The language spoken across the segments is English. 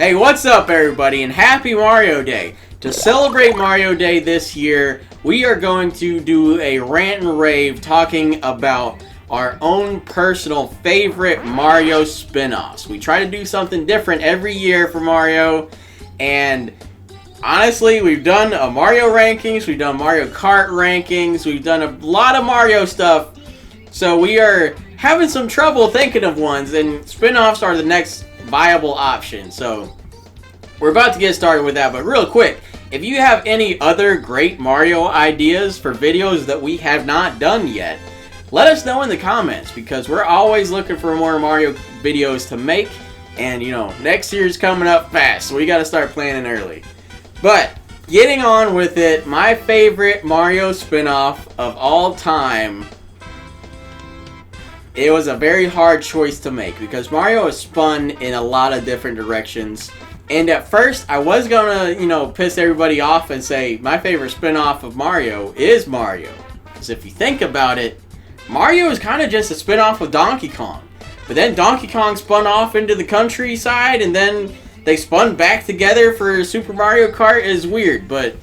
Hey, what's up everybody, and happy Mario Day! To celebrate Mario Day this year, we are going to do a rant and rave talking about our own personal favorite Mario spin-offs. We try to do something different every year for Mario, and honestly, we've done a Mario rankings, we've done Mario Kart rankings, we've done a lot of Mario stuff, so we are having some trouble thinking of ones, and spin-offs are the next viable option. So we're about to get started with that, but real quick, if you have any other great Mario ideas for videos that we have not done yet, let us know in the comments, because we're always looking for more Mario videos to make, and you know, next year's coming up fast, so we got to start planning early. But getting on with it, my favorite Mario spin-off of all time, it was a very hard choice to make because Mario is spun in a lot of different directions. And at first, I was gonna, piss everybody off and say my favorite spin-off of Mario is Mario. Because if you think about it, Mario is kind of just a spin-off of Donkey Kong. But then Donkey Kong spun off into the countryside, and then they spun back together for Super Mario Kart. Is weird, but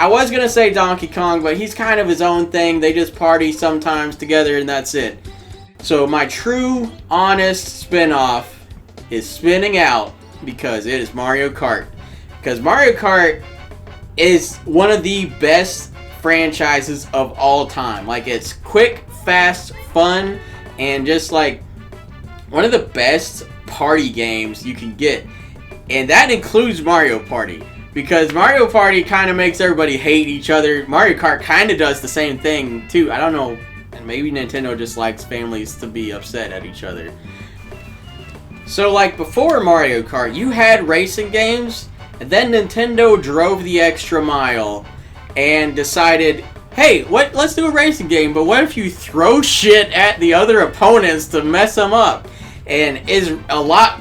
I was gonna say Donkey Kong, but he's kind of his own thing. They just party sometimes together, and that's it. So my true, honest spin-off is spinning out because it is Mario Kart. Because Mario Kart is one of the best franchises of all time. Like, it's quick, fast, fun, and just like one of the best party games you can get. And that includes Mario Party. Because Mario Party kind of makes everybody hate each other. Mario Kart kind of does the same thing too. I don't know. And maybe Nintendo just likes families to be upset at each other. So like before Mario Kart, you had racing games, and then Nintendo drove the extra mile and decided, hey, let's do a racing game, but what if you throw shit at the other opponents to mess them up? And is a lot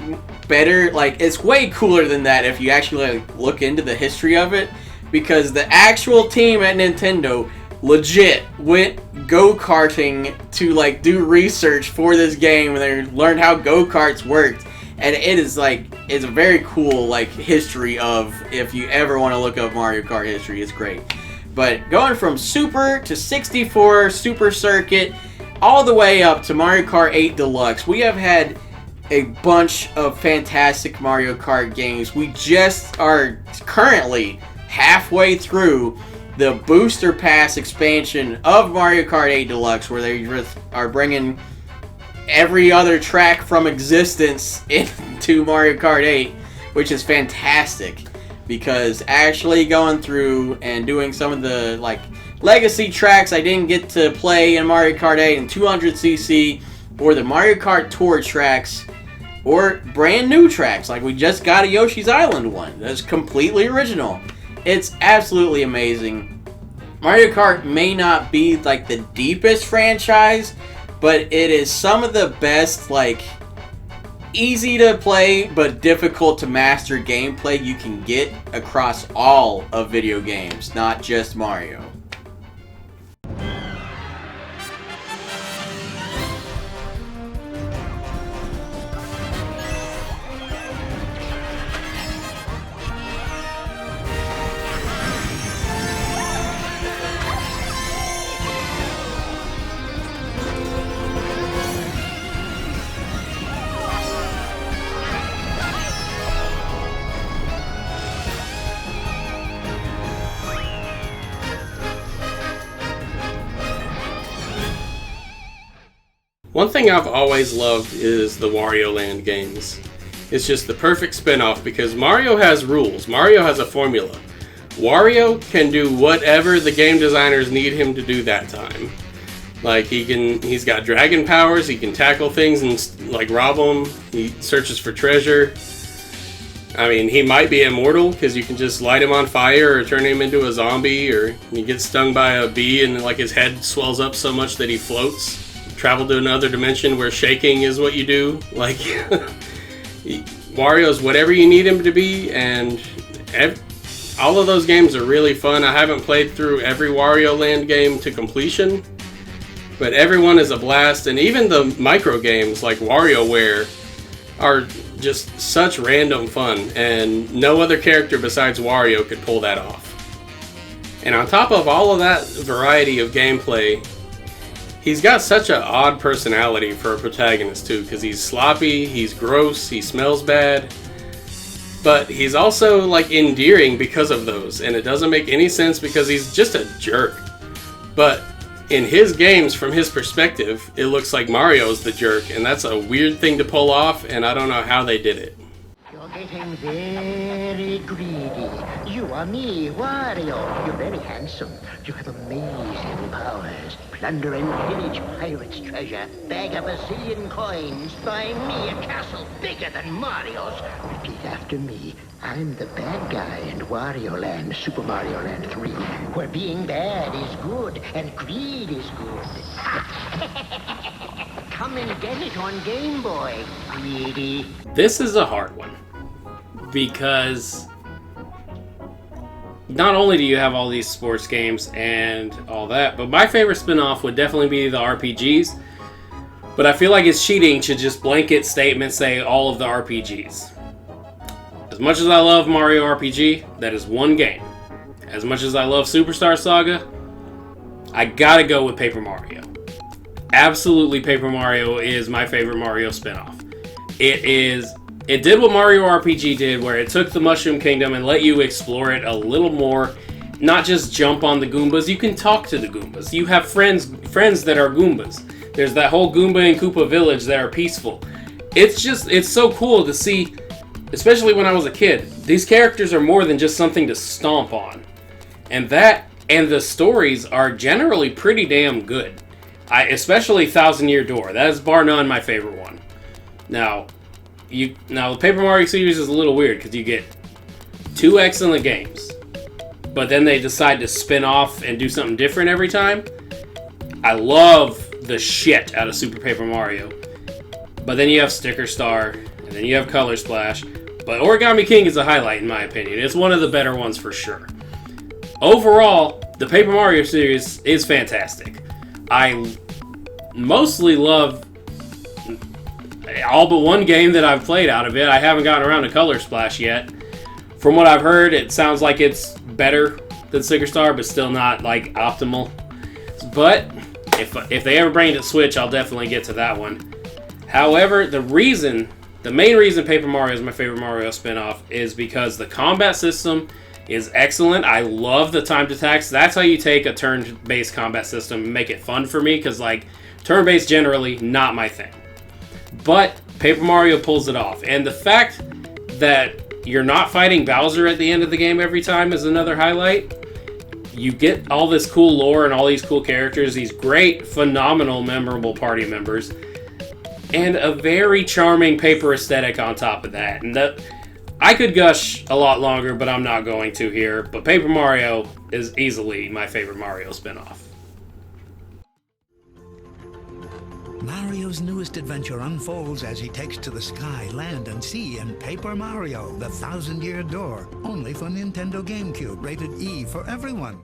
better, like, it's way cooler than that if you actually look into the history of it, because the actual team at Nintendo legit went go-karting to like do research for this game, and they learned how go-karts worked, and it is like, it's a very cool like history of, if you ever want to look up Mario Kart history, it's great. But going from Super to 64 Super Circuit all the way up to Mario Kart 8 Deluxe, we have had a bunch of fantastic Mario Kart games. We just are currently halfway through the Booster Pass expansion of Mario Kart 8 Deluxe, where they just are bringing every other track from existence into Mario Kart 8, which is fantastic, because actually going through and doing some of the like legacy tracks I didn't get to play in Mario Kart 8 and 200cc, or the Mario Kart Tour tracks, or brand new tracks, like we just got a Yoshi's Island one that's completely original. It's absolutely amazing. Mario Kart may not be like the deepest franchise, but it is some of the best, like, easy to play but difficult to master gameplay you can get across all of video games, not just Mario. One thing I've always loved is the Wario Land games. It's just the perfect spin-off because Mario has rules. Mario has a formula. Wario can do whatever the game designers need him to do that time. Like, he's got dragon powers, he can tackle things and like rob them, he searches for treasure. I mean, he might be immortal because you can just light him on fire or turn him into a zombie, or he gets stung by a bee and like his head swells up so much that he floats. Travel to another dimension where shaking is what you do. Like, Wario's whatever you need him to be, and all of those games are really fun. I haven't played through every Wario Land game to completion, but everyone is a blast, and even the micro games like WarioWare are just such random fun, and no other character besides Wario could pull that off. And on top of all of that variety of gameplay, he's got such an odd personality for a protagonist too, because he's sloppy, he's gross, he smells bad, but he's also like endearing because of those, and it doesn't make any sense because he's just a jerk. But in his games, from his perspective, it looks like Mario's the jerk, and that's a weird thing to pull off, and I don't know how they did it. You're getting very greedy. You are me, Wario. You're very handsome. You have amazing powers. Plunder and pillage pirates' treasure. Bag up 1,000,000,000 coins. Buy me a castle bigger than Mario's. Repeat after me. I'm the bad guy in Wario Land, Super Mario Land 3, where being bad is good and greed is good. Come and get it on Game Boy, greedy. This is a hard one, because not only do you have all these sports games and all that, but my favorite spin-off would definitely be the RPGs. But I feel like it's cheating to just blanket statement say all of the RPGs. As much as I love Mario RPG, that is one game. As much as I love Superstar Saga, I gotta go with Paper Mario. Absolutely, Paper Mario is my favorite Mario spin-off. It did what Mario RPG did, where it took the Mushroom Kingdom and let you explore it a little more. Not just jump on the Goombas, you can talk to the Goombas. You have friends that are Goombas. There's that whole Goomba and Koopa village that are peaceful. It's so cool to see, especially when I was a kid. These characters are more than just something to stomp on. And the stories are generally pretty damn good. Especially Thousand Year Door. That is bar none my favorite one. Now the Paper Mario series is a little weird because you get 2 excellent games, but then they decide to spin off and do something different every time. I love the shit out of Super Paper Mario, but then you have Sticker Star, and then you have Color Splash. But Origami King is a highlight in my opinion. It's one of the better ones for sure. Overall, the Paper Mario series is fantastic. I mostly love all but one game that I've played out of it. I haven't gotten around to Color Splash yet. From what I've heard, it sounds like it's better than Sticker Star, but still not like optimal. But if they ever bring it to Switch, I'll definitely get to that one. However, the main reason Paper Mario is my favorite Mario spinoff is because the combat system is excellent. I love the timed attacks. That's how you take a turn-based combat system and make it fun for me, because like turn-based generally not my thing. But Paper Mario pulls it off. And the fact that you're not fighting Bowser at the end of the game every time is another highlight. You get all this cool lore and all these cool characters, these great, phenomenal, memorable party members, and a very charming paper aesthetic on top of that. And that I could gush a lot longer, but I'm not going to here. But Paper Mario is easily my favorite Mario spinoff. Mario's newest adventure unfolds as he takes to the sky, land, and sea in Paper Mario, the 1,000-Year Door. Only for Nintendo GameCube, rated E for everyone.